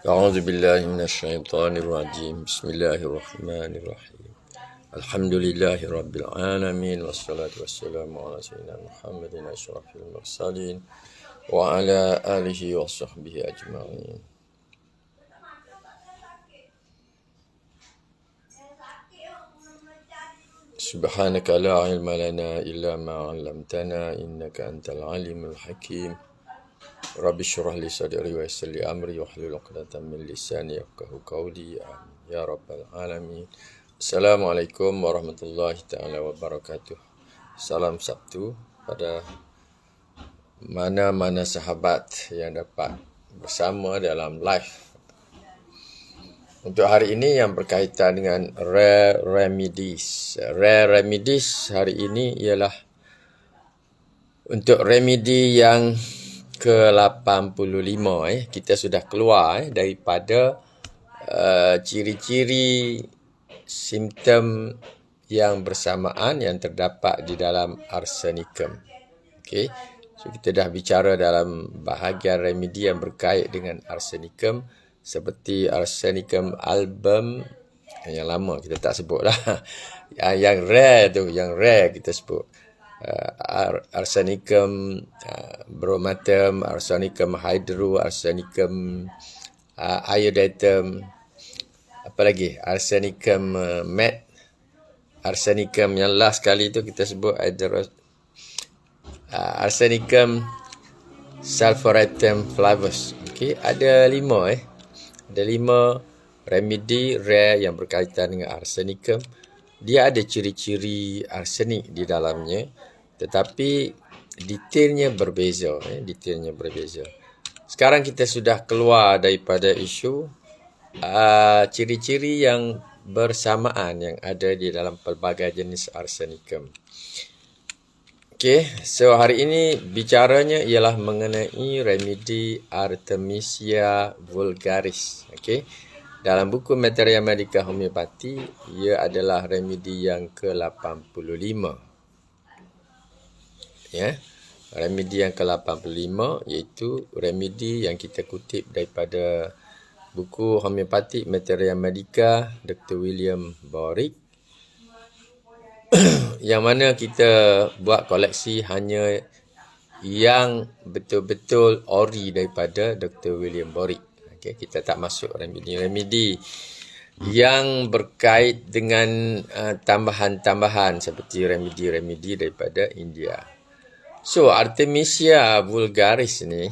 أعوذ بالله من الشيطان الرجيم بسم الله الرحمن الرحيم الحمد لله رب العالمين والصلاة والسلام على سيدنا محمد أشرف المرسلين وعلى آله وصحبه أجمعين. سبحانك لا علم لنا إلا ما علمتنا إنك أنت العليم الحكيم. رب اشرح لي صدري ويسر لي أمري واحلل عقدة من لساني يفقهوا قولي آمين يا رب العالمين. Assalamualaikum warahmatullahi taala wabarakatuh. Salam Sabtu pada mana-mana sahabat yang dapat bersama dalam live. Untuk hari ini yang berkaitan dengan rare remedies. Rare remedies hari ini ialah untuk remedi yang ke-85. Kita sudah keluar daripada ciri-ciri simptom yang bersamaan yang terdapat di dalam arsenicum. Okey. So kita dah bicara dalam bahagian remedi yang berkait dengan arsenicum seperti arsenicum album yang lama kita tak sebut lah. Yang rare tu, yang rare kita sebut. Arsenicum bromatum, arsenicum hydro, arsenicum iodatum, apa lagi? Arsenicum matte, arsenicum yang last kali tu kita sebut arsenicum sulfuratum flavus. Okey, ada 5 Ada 5 remedi rare yang berkaitan dengan arsenicum. Dia ada ciri-ciri arsenik di dalamnya, tetapi detailnya berbeza. Detailnya berbeza. Sekarang kita sudah keluar daripada isu ciri-ciri yang bersamaan yang ada di dalam pelbagai jenis arsenicum. Okey, so hari ini bicaranya ialah mengenai remedi Artemisia vulgaris. Okey. Dalam buku Materia Medica Homeopati, ia adalah remedi yang ke-85. Ya. Remedi yang ke-85 iaitu remedi yang kita kutip daripada buku Homeopati Materia Medica Dr. William Borick, yang mana kita buat koleksi hanya yang betul-betul ori daripada Dr. William Borick. Okay, kita tak masuk remedi-remedi yang berkait dengan tambahan-tambahan seperti remedi-remedi daripada India. So, Artemisia vulgaris ni,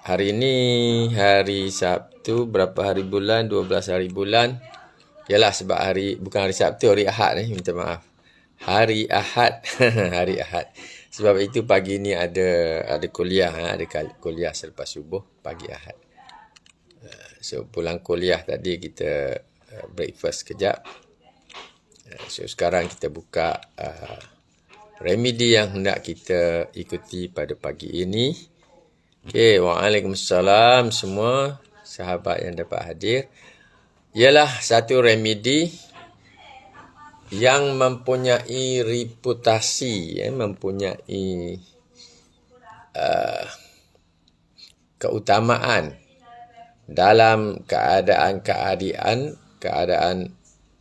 hari ini hari Sabtu, berapa hari bulan? 12 hari bulan. Yalah, sebab bukan hari Sabtu, hari Ahad minta maaf. Hari Ahad. Hari Ahad. Sebab itu pagi ni ada kuliah, ada kuliah selepas subuh pagi Ahad. So pulang kuliah tadi kita breakfast kejap. So sekarang kita buka remedi yang hendak kita ikuti pada pagi ini. Okey, waalaikumsalam semua sahabat yang dapat hadir. Ialah satu remedi yang mempunyai reputasi, mempunyai keutamaan dalam keadaan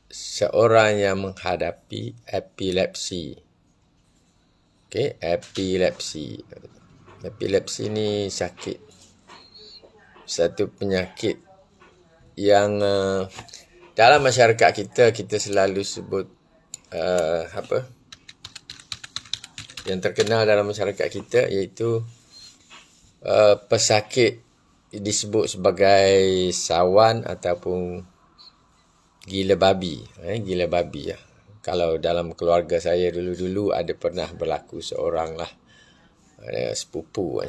seorang yang menghadapi epilepsi. Okey, epilepsi. Epilepsi ni sakit. Satu penyakit yang dalam masyarakat kita selalu sebut yang terkenal dalam masyarakat kita iaitu pesakit disebut sebagai sawan ataupun gila babi. Gila babi ya. Kalau dalam keluarga saya dulu-dulu ada pernah berlaku seorang lah, sepupu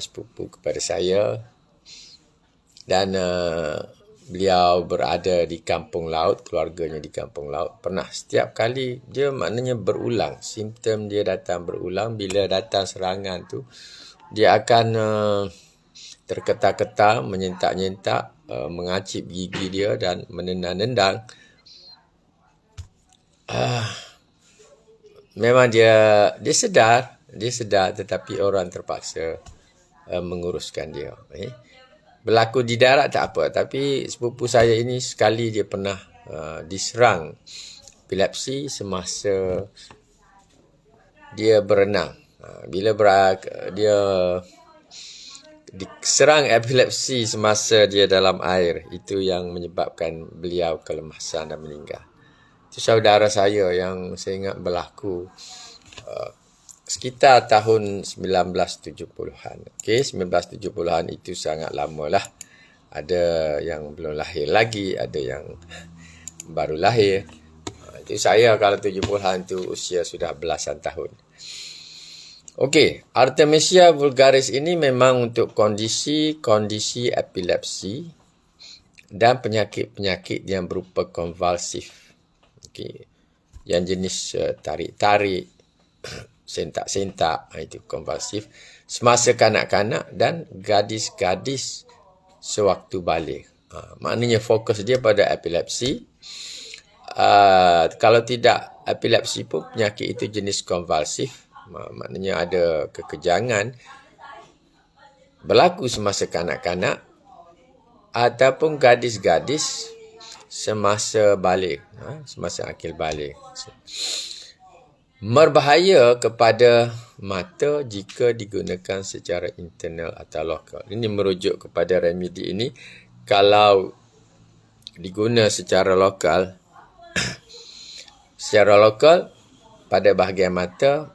kepada saya, dan beliau berada di kampung laut, keluarganya di kampung laut. Pernah setiap kali dia maknanya berulang, simptom dia datang berulang. Bila datang serangan tu, dia akan terketar-ketar, menyentak-nyentak, mengacip gigi dia dan menendang-nendang. Memang dia sedar tetapi orang terpaksa menguruskan dia. Berlaku di darat tak apa, tapi sepupu saya ini sekali dia pernah diserang epilepsi semasa dia berenang. Bila dia diserang epilepsi semasa dia dalam air, itu yang menyebabkan beliau kelemasan dan meninggal. Itu saudara saya yang saya ingat berlaku sekitar tahun 1970-an. Okey, 1970-an itu sangat lama lah. Ada yang belum lahir lagi, ada yang baru lahir. Itu saya kalau 70-an tu usia sudah belasan tahun. Okey, Artemisia vulgaris ini memang untuk kondisi epilepsi dan penyakit-penyakit yang berupa konvulsif. Okey, yang jenis tarik-tarik, sentak-sentak, itu konvulsif, semasa kanak-kanak dan gadis-gadis sewaktu balik. Maknanya fokus dia pada epilepsi. Kalau tidak epilepsi pun penyakit itu jenis konvulsif. Maknanya ada kekejangan berlaku semasa kanak-kanak ataupun gadis-gadis semasa balik, semasa akil balik. Berbahaya kepada mata jika digunakan secara internal atau lokal. Ini merujuk kepada remedi ini. Kalau diguna secara lokal, pada bahagian mata,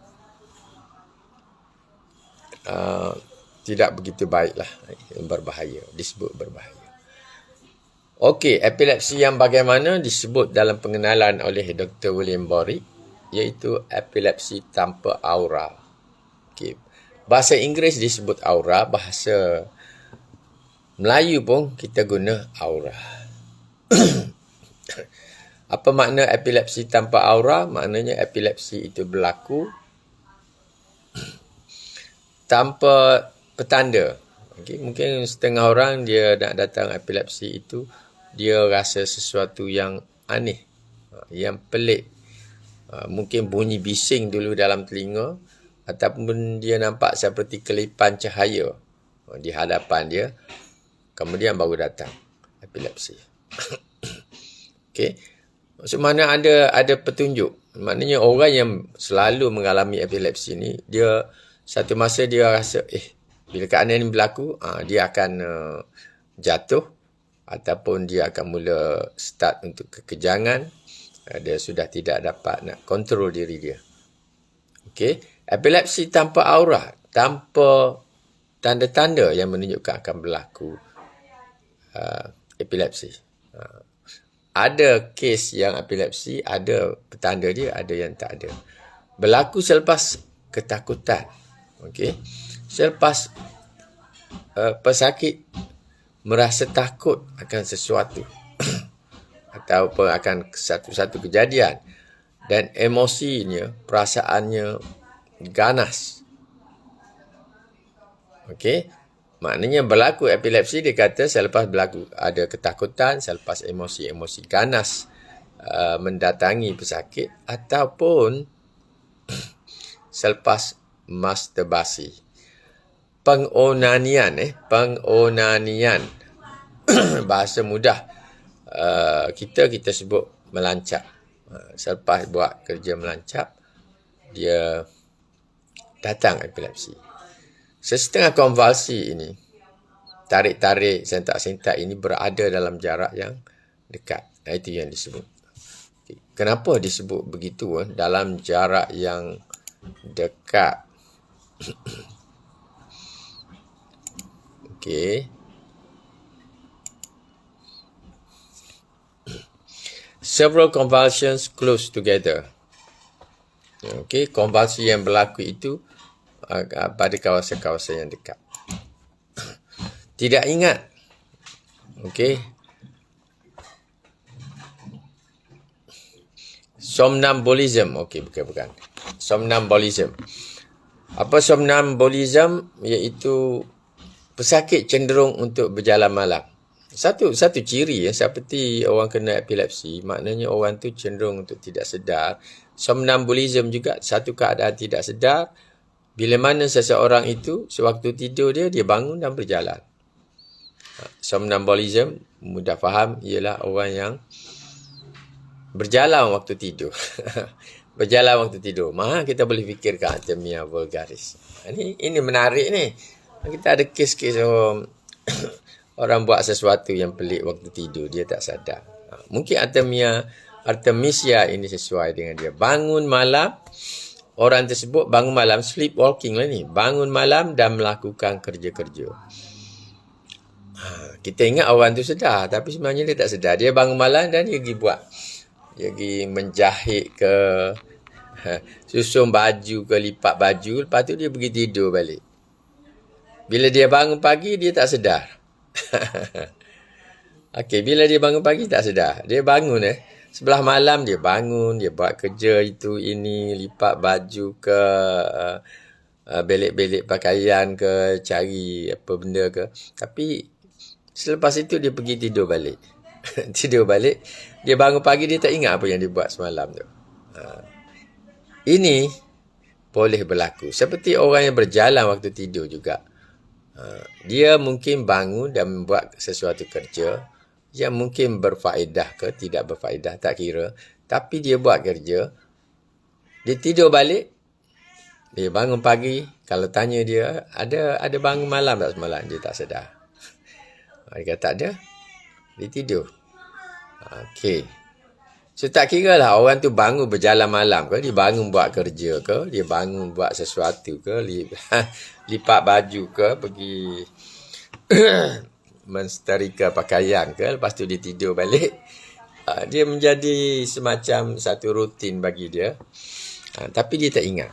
tidak begitu baiklah, berbahaya, disebut berbahaya. Okey, epilepsi yang bagaimana disebut dalam pengenalan oleh Dr. William Bory, iaitu epilepsi tanpa aura. Okey, bahasa Inggeris disebut aura, bahasa Melayu pun kita guna aura. Apa makna epilepsi tanpa aura? Maknanya epilepsi itu berlaku tanpa petanda. Okay, mungkin setengah orang dia nak datang epilepsi itu, dia rasa sesuatu yang aneh, yang pelik. Mungkin bunyi bising dulu dalam telinga, ataupun dia nampak seperti kelipan cahaya di hadapan dia, kemudian baru datang epilepsi. Okey, maksud mana ada petunjuk. Maknanya orang yang selalu mengalami epilepsi ni, dia satu masa dia rasa bila keadaan ini berlaku, dia akan jatuh ataupun dia akan mula start untuk kekejangan. Dia sudah tidak dapat nak kontrol diri dia. Okey, epilepsi tanpa aura, tanpa tanda-tanda yang menunjukkan akan berlaku epilepsi. Ada kes yang epilepsi, ada petanda dia, ada yang tak ada. Berlaku selepas ketakutan. Okey, selepas pesakit merasa takut akan sesuatu ataupun akan satu kejadian dan emosinya, perasaannya ganas. Okey, maknanya berlaku epilepsi, dia kata selepas berlaku ada ketakutan, selepas emosi ganas mendatangi pesakit, ataupun selepas masturbasi. Pengonanian, bahasa mudah. Kita sebut melancap. Selepas buat kerja melancap, dia datang epilepsi. Sesetengah konvulsi ini, tarik-tarik, sentak-sentak ini berada dalam jarak yang dekat. Itu yang disebut. Kenapa disebut begitu? Dalam jarak yang dekat. Okey. Several convulsions close together. Okey, konvulsi yang berlaku itu pada kawasan-kawasan yang dekat. Tidak ingat. Okey. Somnambulism. Okey, bukan. Somnambulism. Apa somnambulism? Iaitu pesakit cenderung untuk berjalan malam. Satu ciri seperti orang kena epilepsi, maknanya orang tu cenderung untuk tidak sedar. Somnambulism juga satu keadaan tidak sedar, Bila mana seseorang itu sewaktu tidur dia bangun dan berjalan. Somnambulism, mudah faham, ialah orang yang berjalan waktu tidur. Berjalan waktu tidur. Maka kita boleh fikirkan artemia vulgaris. Ini menarik ni. Kita ada kes-kes orang buat sesuatu yang pelik waktu tidur. Dia tak sadar. Mungkin Artemisia ini sesuai dengan dia. Bangun malam. Orang tersebut bangun malam, sleepwalking lah ni. Bangun malam dan melakukan kerja-kerja. Kita ingat orang tu sedar, tapi sebenarnya dia tak sedar. Dia bangun malam dan dia pergi buat. Dia pergi menjahit ke, susun baju ke, lipat baju. Lepas tu dia pergi tidur balik. Bila dia bangun pagi, dia tak sedar. Okey, bila dia bangun pagi, tak sedar. Dia bangun sebelah malam dia bangun, dia buat kerja itu, ini, lipat baju ke, belik-belik pakaian ke, cari apa benda ke. Tapi selepas itu dia pergi tidur balik. Tidur balik, dia bangun pagi dia tak ingat apa yang dia buat semalam tu. Ini boleh berlaku. Seperti orang yang berjalan waktu tidur juga. Dia mungkin bangun dan membuat sesuatu kerja yang mungkin berfaedah ke tidak berfaedah, tak kira. Tapi dia buat kerja, dia tidur balik, dia bangun pagi, kalau tanya dia, ada bangun malam tak semalam? Dia tak sedar. Dia kata tak ada, dia tidur. Okey. So tak kira lah orang tu bangun berjalan malam ke, dia bangun buat kerja ke, dia bangun buat sesuatu ke, lipat baju ke, pergi mensetrika pakaian ke, lepas tu dia tidur balik. Dia menjadi semacam satu rutin bagi dia. Tapi dia tak ingat.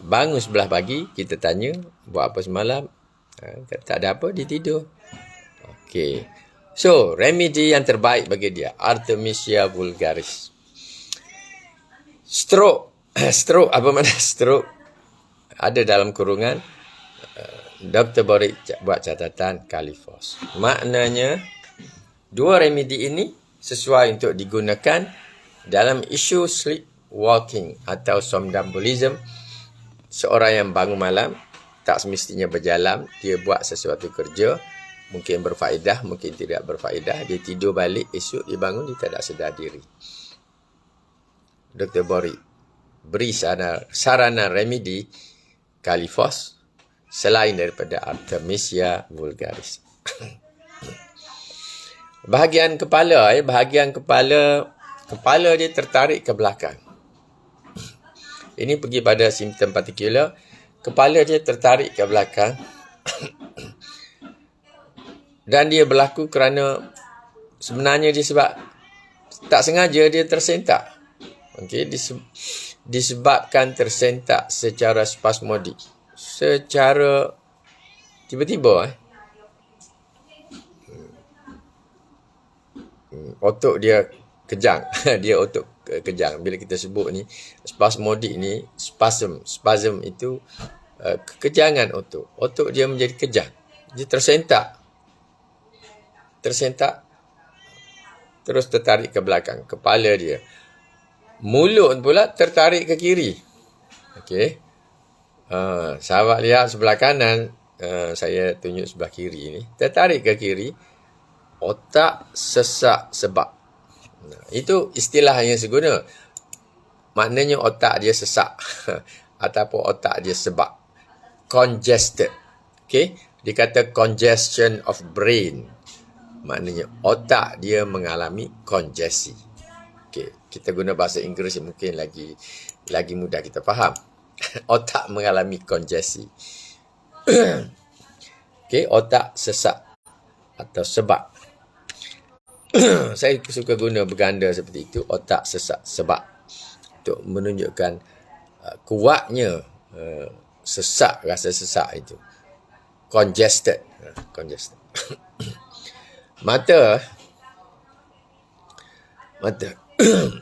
Bangun sebelah pagi, kita tanya, buat apa semalam? Tak ada apa, dia tidur. Okey. So, remedi yang terbaik bagi dia, Artemisia vulgaris. Stroke. Stroke, apa makna stroke? Ada dalam kurungan, Dr. Borik buat catatan Califos. Maknanya, dua remedi ini sesuai untuk digunakan dalam isu sleepwalking atau somnambulism. Seorang yang bangun malam, tak semestinya berjalan, dia buat sesuatu kerja, mungkin berfaedah, mungkin tidak berfaedah. Dia tidur balik, esok dia bangun, dia tak sedar diri. Dr. Borik beri sarana remedi Califos selain daripada Artemisia vulgaris. Bahagian kepala, kepala dia tertarik ke belakang. Ini pergi pada simptom partikular. Kepala dia tertarik ke belakang. Dan dia berlaku kerana sebenarnya dia sebab tak sengaja dia tersentak. Okey, disebabkan tersentak secara spasmodik. Secara tiba-tiba otot dia kejang. Dia otot kejang. Bila kita sebut ni spasmodik ni, spasm itu kekejangan otot. Otot dia menjadi kejang. Dia tersentak terus tertarik ke belakang kepala dia. Mulut pula tertarik ke kiri. Okey. Sahabat lihat sebelah kanan, saya tunjuk sebelah kiri ni, tertarik ke kiri, otak sesak sebab. Itu istilah yang seguna. Maknanya otak dia sesak ataupun otak dia sebab. Congested. Okay? Dia kata congestion of brain. Maknanya otak dia mengalami kongesi. Okay. Kita guna bahasa Inggeris mungkin lagi mudah kita faham. Otak mengalami kongesi. Okay, otak sesak atau sebab. Saya suka guna berganda seperti itu, otak sesak sebab, untuk menunjukkan kuatnya sesak, rasa sesak itu. Congested. Mata.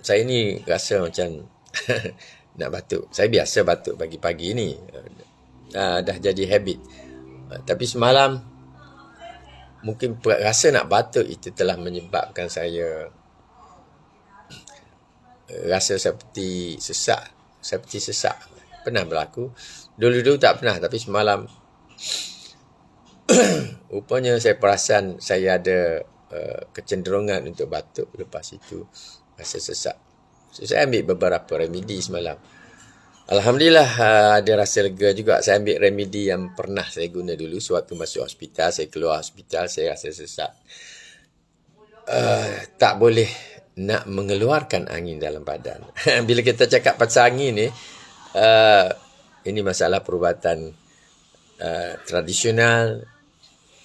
Saya ni rasa macam nak batuk. Saya biasa batuk pagi-pagi ni. Dah jadi habit. Tapi semalam mungkin rasa nak batuk itu telah menyebabkan saya rasa seperti sesak. pernah berlaku. Dulu-dulu tak pernah, tapi semalam rupanya saya perasan saya ada kecenderungan untuk batuk. Lepas itu rasa sesak. So, saya ambil beberapa remedi semalam. Alhamdulillah ada rasa lega juga. Saya ambil remedi yang pernah saya guna dulu. Sewaktu masuk hospital, saya keluar hospital, saya rasa sesak. Tak boleh nak mengeluarkan angin dalam badan. Bila kita cakap pasal angin ni, ini masalah perubatan tradisional,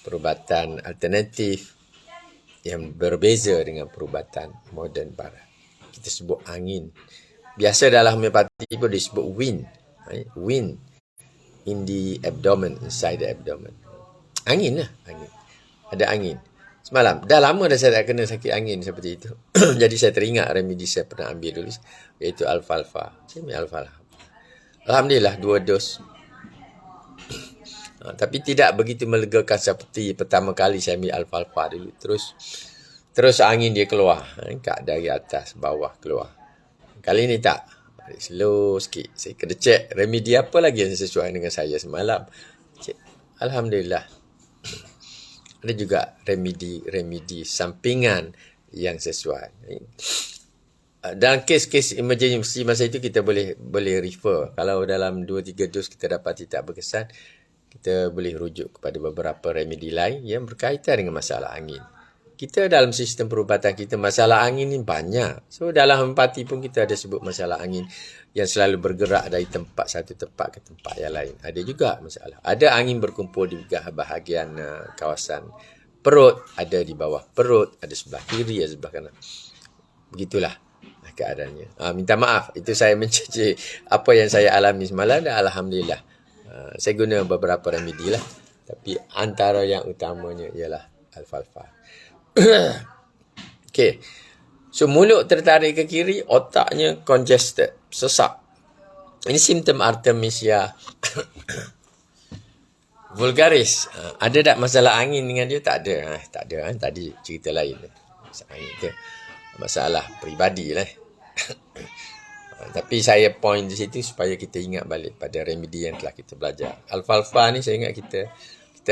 perubatan alternatif yang berbeza dengan perubatan moden barat. Kita sebut angin. Biasa dalam homeopati pun disebut wind. Wind in the abdomen, inside the abdomen. Angin lah, angin. Ada angin. Semalam, dah lama dah saya tak kena sakit angin seperti itu. Jadi saya teringat remedi saya pernah ambil dulu, iaitu alfalfa. Saya ambil alfalfa. Alhamdulillah 2 dos. Tapi tidak begitu melegakan seperti pertama kali saya ambil alfalfa dulu. Terus angin dia keluar. Dari atas, bawah keluar. Kali ni tak. Slow sikit. Saya kena cek remedi apa lagi yang sesuai dengan saya semalam. Cek. Alhamdulillah. Ada juga remedi sampingan yang sesuai. Dalam kes-kes emergency masa itu kita boleh refer. Kalau dalam 2-3 dos kita dapat tidak berkesan, kita boleh rujuk kepada beberapa remedi lain yang berkaitan dengan masalah angin. Kita dalam sistem perubatan kita, masalah angin ni banyak. So dalam homeopati pun kita ada sebut masalah angin yang selalu bergerak dari satu tempat ke tempat yang lain. Ada juga masalah. Ada angin berkumpul di bahagian kawasan perut, ada di bawah perut, ada sebelah kiri, ada sebelah kanan. Begitulah keadaannya. Minta maaf, itu saya mencecah apa yang saya alami semalam dan alhamdulillah. Saya guna beberapa remedi lah. Tapi antara yang utamanya ialah alfalfa. Okay. So, mulut tertarik ke kiri, otaknya congested, sesak. Ini simptom Artemisia vulgaris. Ada tak masalah angin dengan dia? Tak ada. Tak ada. Tadi cerita lain. Masalah angin tu masalah peribadi lah. Tapi saya point di situ supaya kita ingat balik pada remedi yang telah kita belajar. Alfalfa ni saya ingat kita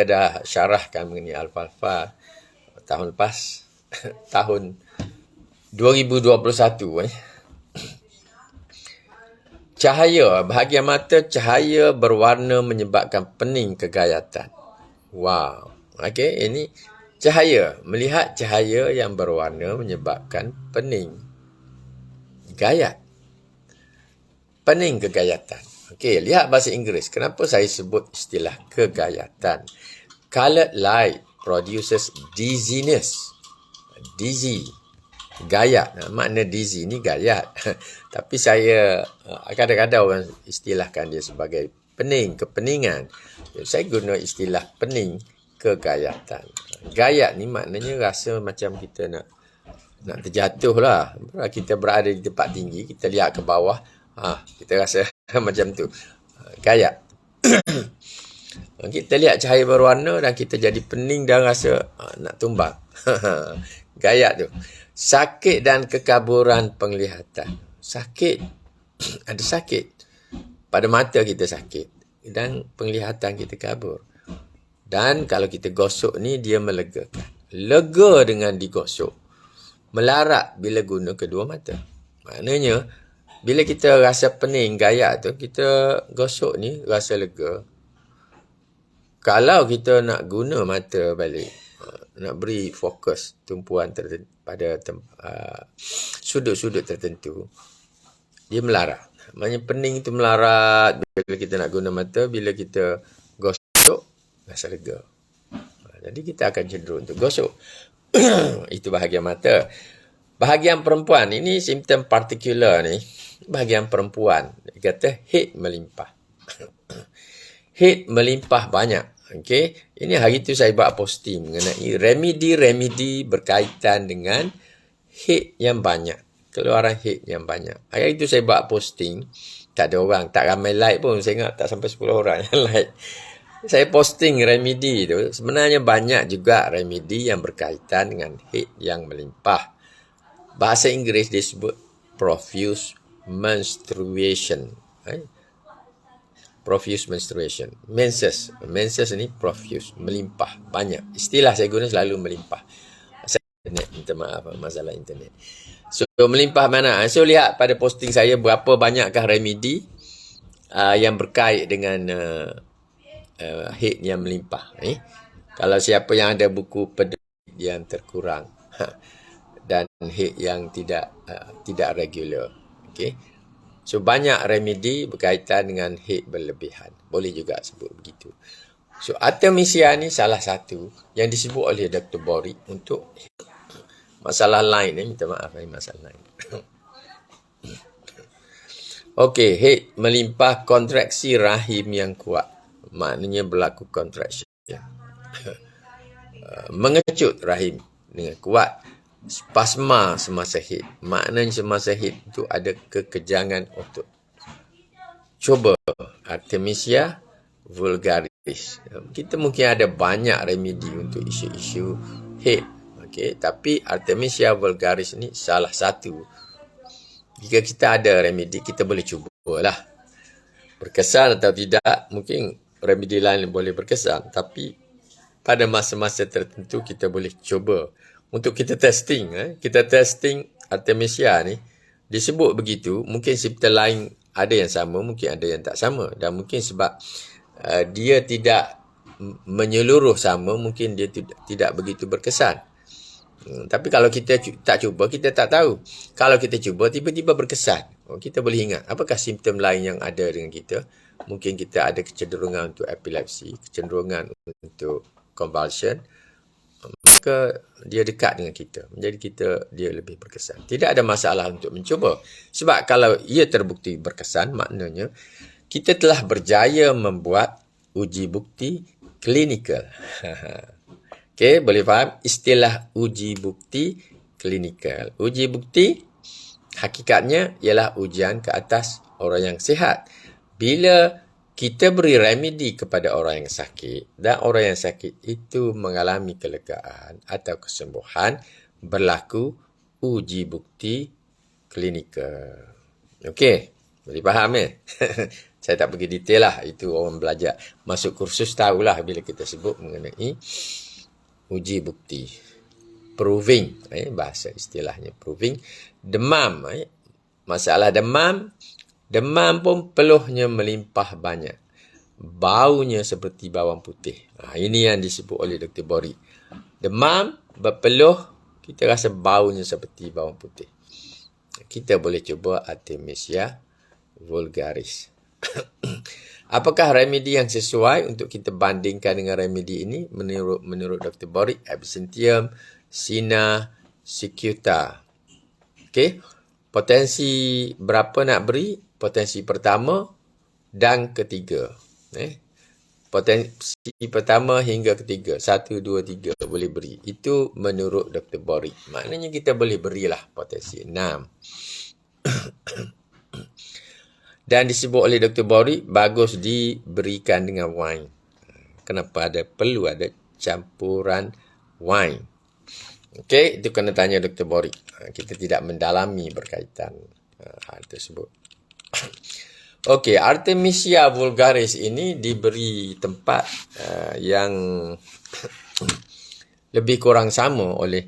dah syarahkan mengenai alfalfa tahun lepas. Tahun 2021. Cahaya, bahagian mata, cahaya berwarna menyebabkan pening kegayatan. Wow. Okey, ini cahaya. Melihat cahaya yang berwarna menyebabkan pening. Gayat. Pening kegayatan. Okey, lihat bahasa Inggeris. Kenapa saya sebut istilah kegayatan? Coloured light produces dizziness. Dizzy. Gayat. Makna dizzy ni gayat. Tapi saya kadang-kadang orang istilahkan dia sebagai pening, kepeningan. Saya guna istilah pening, kegayatan. Gayat ni maknanya rasa macam kita nak terjatuh lah. Kita berada di tempat tinggi, kita lihat ke bawah, kita rasa macam tu. Gayat. Kita lihat cahaya berwarna dan kita jadi pening dan rasa nak tumbang. Gayat tu. Sakit dan kekaburan penglihatan. Sakit. Ada sakit. Pada mata kita sakit. Dan penglihatan kita kabur. Dan kalau kita gosok ni, dia melegakan. Lega dengan digosok. Melarat bila guna kedua mata. Maknanya, bila kita rasa pening, gayat tu, kita gosok ni, rasa lega. Kalau kita nak guna mata balik, nak beri fokus tumpuan pada sudut-sudut tertentu, dia melarat. Maknanya pening itu melarat bila kita nak guna mata, bila kita gosok, rasa lega. Jadi kita akan cenderung untuk gosok. Itu bahagian mata. Bahagian perempuan, ini simptom partikular ni. Bahagian perempuan, dia kata head melimpah. Head melimpah banyak. Okay. Ini hari tu saya buat posting mengenai remedi-remedi berkaitan dengan head yang banyak. Keluaran head yang banyak. Hari itu saya buat posting. Tak ada orang, tak ramai like pun. Saya ingat tak sampai 10 orang yang like. Saya posting remedi tu. Sebenarnya banyak juga remedi yang berkaitan dengan head yang melimpah. Bahasa Inggeris disebut profuse menstruation. Profuse menstruation. Menses ni profuse, melimpah, banyak. Istilah saya guna selalu melimpah. Internet, minta maaf masalah internet. So melimpah mana? So lihat pada posting saya berapa banyakkah remedi yang berkait dengan haid yang melimpah. Kalau siapa yang ada buku pedih yang terkurang dan haid yang tidak regular. Okay. So banyak remedi berkaitan dengan haid berlebihan. Boleh juga sebut begitu. So Artemisia ni salah satu yang disebut oleh Dr. Bory untuk masalah lain. Minta maaf, masalah lain. Okey, haid melimpah, kontraksi rahim yang kuat. Maknanya berlaku contraction. Mengecut rahim dengan kuat. Spasma semasa haid. Maknanya semasa haid itu ada kekejangan otot. Cuba Artemisia vulgaris. Kita mungkin ada banyak remedi untuk isu-isu haid. Okay, tapi Artemisia vulgaris ni salah satu. Jika kita ada remedi, kita boleh cubalah. Berkesan atau tidak, mungkin remedi lain boleh berkesan. Tapi pada masa-masa tertentu, kita boleh cuba. Untuk kita testing, kita testing Artemisia ni, disebut begitu, mungkin simptom lain ada yang sama, mungkin ada yang tak sama. Dan mungkin sebab dia tidak menyeluruh sama, mungkin dia tidak begitu berkesan. Tapi kalau kita tak cuba, kita tak tahu. Kalau kita cuba, tiba-tiba berkesan. Kita boleh ingat, apakah simptom lain yang ada dengan kita? Mungkin kita ada kecenderungan untuk epilepsi, kecenderungan untuk convulsion. Maka dia dekat dengan kita. Menjadi dia lebih berkesan. Tidak ada masalah untuk mencuba. Sebab kalau ia terbukti berkesan, maknanya kita telah berjaya membuat uji bukti klinikal. Okey, boleh faham istilah uji bukti klinikal. Uji bukti hakikatnya ialah ujian ke atas orang yang sihat. Bila kita beri remedi kepada orang yang sakit dan orang yang sakit itu mengalami kelegaan atau kesembuhan, berlaku uji bukti klinikal. Okey, boleh faham Saya tak pergi detail lah. Itu orang belajar masuk kursus tahulah bila kita sebut mengenai uji bukti. Proving, bahasa istilahnya proving. Demam, masalah demam. Demam pun peluhnya melimpah banyak. Baunya seperti bawang putih. Ini yang disebut oleh Dr. Bory. Demam, berpeluh, kita rasa baunya seperti bawang putih. Kita boleh cuba Artemisia vulgaris. Apakah remedi yang sesuai untuk kita bandingkan dengan remedi ini? Menurut Dr. Bory, Absinthium, Sina, Cicuta. Okey. Potensi berapa nak beri? Potensi pertama dan ketiga. Potensi pertama hingga ketiga. 1, 2, 3 boleh beri. Itu menurut Dr. Bory. Maknanya kita boleh berilah potensi 6. Dan disebut oleh Dr. Bory, bagus diberikan dengan wine. Kenapa perlu ada campuran wine? Okey, itu kena tanya Dr. Bory. Kita tidak mendalami berkaitan hal tersebut. Okey, Artemisia vulgaris ini diberi tempat yang lebih kurang sama oleh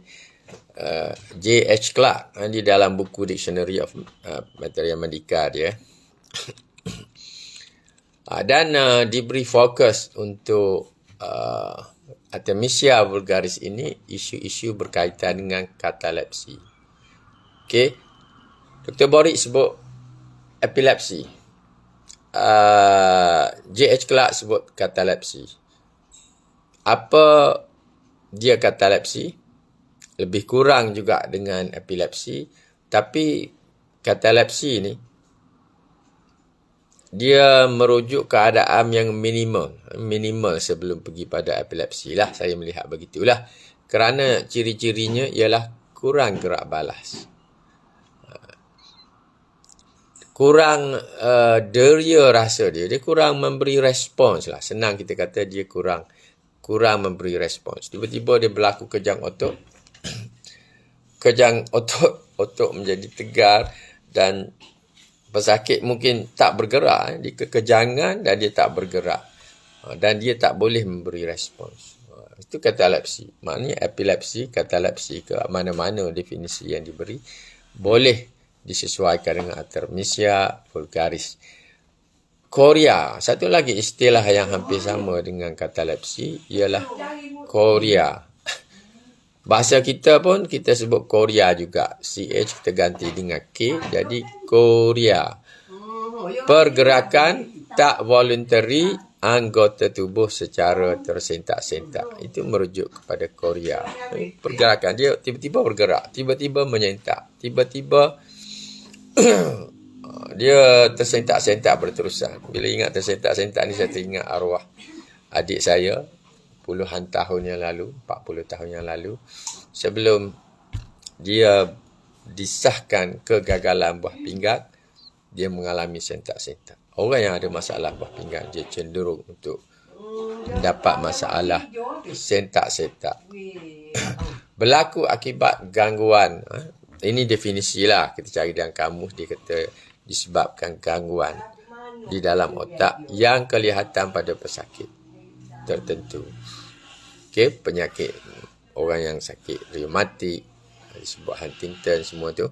J.H. Clark di dalam buku Dictionary of Materia Medica dia. Dan diberi fokus untuk Artemisia vulgaris ini isu-isu berkaitan dengan katalepsi. Okey. Dr. Bory sebut epilepsi. J.H. Clark sebut katalepsi. Apa dia katalepsi? Lebih kurang juga dengan epilepsi. Tapi katalepsi ni dia merujuk keadaan yang minimal sebelum pergi pada epilepsi lah. Saya melihat begitulah. Kerana ciri-cirinya ialah kurang gerak balas. Kurang deria rasa dia. Dia kurang memberi respons lah. Senang kita kata dia kurang memberi respons. Tiba-tiba dia berlaku kejang otot. Kejang otot menjadi tegar dan pesakit mungkin tak bergerak, dia kekejangan dan dia tak bergerak. Dan dia tak boleh memberi respons. Itu katalepsi. Maknanya epilepsi, katalepsi ke mana-mana definisi yang diberi, boleh disesuaikan dengan artemisia vulgaris. Chorea, satu lagi istilah yang hampir sama dengan katalepsi ialah chorea. Bahasa kita pun kita sebut chorea juga. CH kita ganti dengan K, jadi chorea. Pergerakan tak voluntary anggota tubuh secara tersentak-sentak. Itu merujuk kepada chorea. Pergerakan dia tiba-tiba bergerak, tiba-tiba menyentak, tiba-tiba dia tersentak-sentak berterusan. Bila ingat tersentak-sentak ni, saya teringat arwah adik saya puluhan tahun yang lalu, 40 tahun yang lalu, sebelum dia disahkan kegagalan buah pinggang, dia mengalami sentak-sentak. Orang yang ada masalah buah pinggang, dia cenderung untuk mendapat masalah sentak-sentak. Berlaku akibat gangguan. Ini definisi lah. Kita cari dalam kamus, dia kata disebabkan gangguan di dalam otak yang kelihatan pada pesakit tertentu. Okey, penyakit orang yang sakit reumatik, disebut Huntington, semua tu.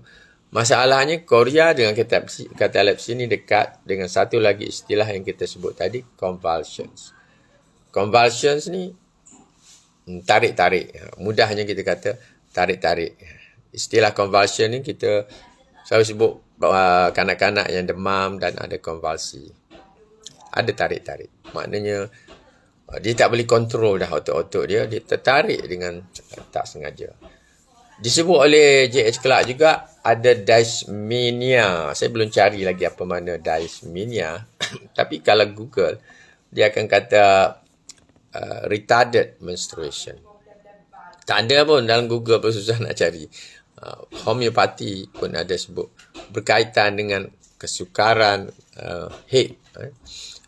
Masalahnya chorea dengan katalepsi ni dekat dengan satu lagi istilah yang kita sebut tadi, convulsions. Convulsions ni tarik-tarik. Mudahnya kita kata tarik-tarik. Istilah convulsion ni kita selalu sebut kanak-kanak yang demam dan ada konvulsi. Ada tarik-tarik. Maknanya dia tak boleh kontrol dah otot-otot dia. Dia tertarik dengan tak sengaja. Disebut oleh J.H. Clarke juga ada dysmenorrhea. Saya belum cari lagi apa makna dysmenorrhea. Tapi kalau Google, dia akan kata retarded menstruation. Tak ada pun dalam Google pun susah nak cari. Homeopati pun ada sebut. Berkaitan dengan kesukaran head.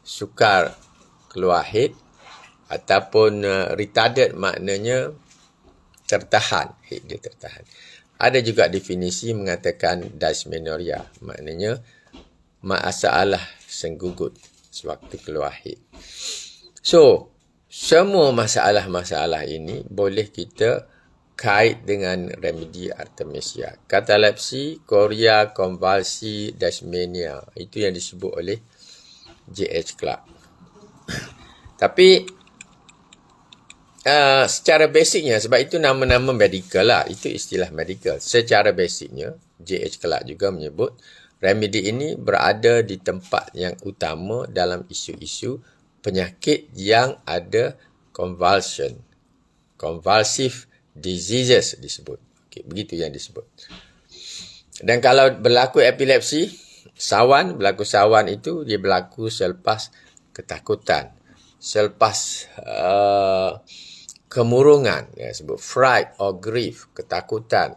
Sukar keluar head. Ataupun retarded maknanya tertahan. Head dia tertahan. Ada juga definisi mengatakan dysmenorrhea. Maknanya masalah senggugut sewaktu keluar head. So, semua masalah-masalah ini boleh kita kait dengan remedi artemisia. Katalepsi, chorea, konvulsi, dysmenorrhea. Itu yang disebut oleh J.H. Clarke. Tapi secara basicnya, sebab itu nama-nama medical lah. Itu istilah medical. Secara basicnya, J.H. Clarke juga menyebut remedi ini berada di tempat yang utama dalam isu-isu penyakit yang ada convulsion. Convulsive diseases disebut. Okay, begitu yang disebut. Dan kalau berlaku epilepsi, berlaku sawan itu dia berlaku selepas ketakutan, selepas kemurungan, sebut fright or grief, ketakutan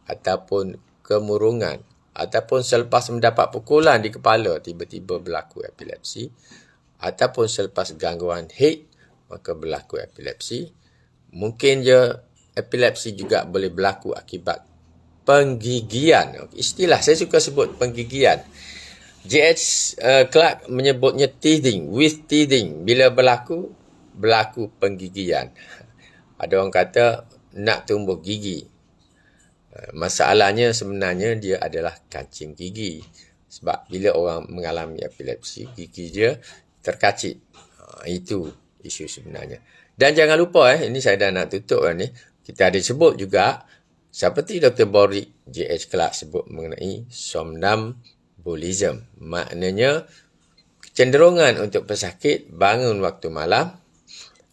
ataupun kemurungan, ataupun selepas mendapat pukulan di kepala tiba-tiba berlaku epilepsi, ataupun selepas gangguan head maka berlaku epilepsi. Mungkin je epilepsi juga boleh berlaku akibat penggigian. Istilah saya suka sebut penggigian. J.H. Clarke menyebutnya teething, with teething. Bila berlaku penggigian. Ada orang kata nak tumbuh gigi. Masalahnya sebenarnya dia adalah kancing gigi. Sebab bila orang mengalami epilepsi, gigi dia terkacit. Itu isu sebenarnya. Dan jangan lupa, ini saya dah nak tutup ni. Kita ada sebut juga, seperti Dr. Boric, J.H. Clarke sebut mengenai somnambulism. Maknanya, kecenderungan untuk pesakit bangun waktu malam,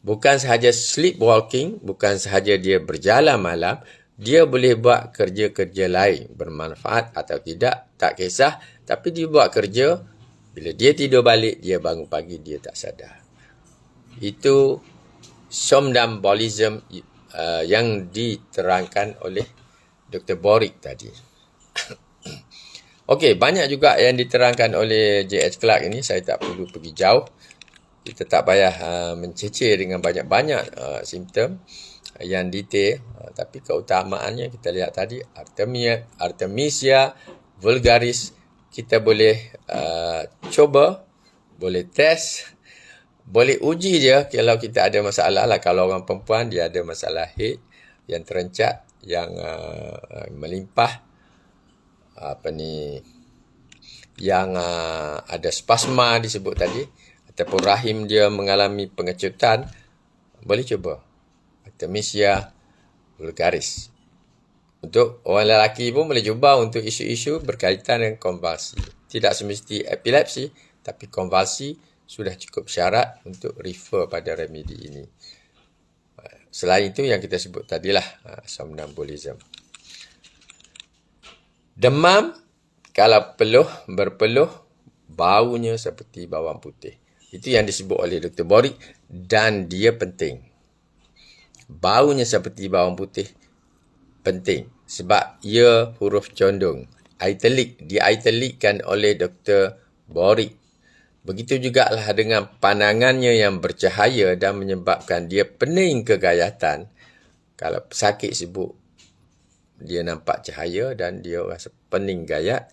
bukan sahaja sleepwalking, bukan sahaja dia berjalan malam, dia boleh buat kerja-kerja lain, bermanfaat atau tidak, tak kisah. Tapi dia buat kerja, bila dia tidur balik, dia bangun pagi, dia tak sadar. Itu somnambulism yang diterangkan oleh Dr. Boric tadi. Okey, banyak juga yang diterangkan oleh J.H. Clarke ini. Saya tak perlu pergi jauh. Kita tak payah menceceh dengan banyak-banyak simptom yang detail. Tapi keutamaannya kita lihat tadi, artemisia vulgaris, kita boleh cuba, boleh test, boleh uji dia kalau kita ada masalah lah. Kalau orang perempuan dia ada masalah head yang terencak, yang melimpah, yang ada spasma disebut tadi, ataupun rahim dia mengalami pengecutan, boleh cuba Artemisia vulgaris. Untuk orang lelaki pun boleh cuba untuk isu-isu berkaitan dengan konvulsi. Tidak semesti epilepsi, tapi konvulsi sudah cukup syarat untuk refer pada remedi ini. Selain itu yang kita sebut tadilah, somnambulism. Demam, kalau berpeluh, baunya seperti bawang putih. Itu yang disebut oleh Dr. Borik dan dia penting. Baunya seperti bawang putih penting sebab ia huruf condong. Diitalikkan oleh Dr. Borik. Begitu jugalah dengan pandangannya yang bercahaya dan menyebabkan dia pening kegayatan. Kalau sakit sibuk, dia nampak cahaya dan dia rasa pening gayat,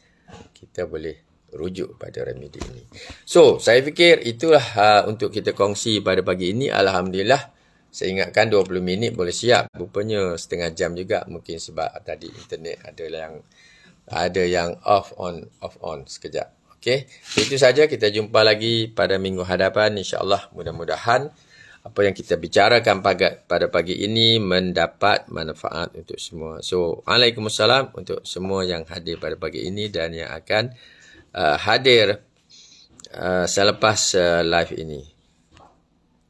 kita boleh rujuk pada remedi ini. So, saya fikir itulah untuk kita kongsi pada pagi ini. Alhamdulillah, saya ingatkan 20 minit boleh siap. Rupanya setengah jam juga, mungkin sebab tadi internet ada yang off on sekejap. Okey, itu saja. Kita jumpa lagi pada minggu hadapan, insya-Allah. Mudah-mudahan apa yang kita bicarakan pada pagi ini mendapat manfaat untuk semua. So, Waalaikumsalam untuk semua yang hadir pada pagi ini dan yang akan hadir selepas live ini.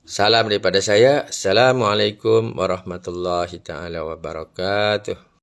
Salam daripada saya. Assalamualaikum warahmatullahi taala wabarakatuh.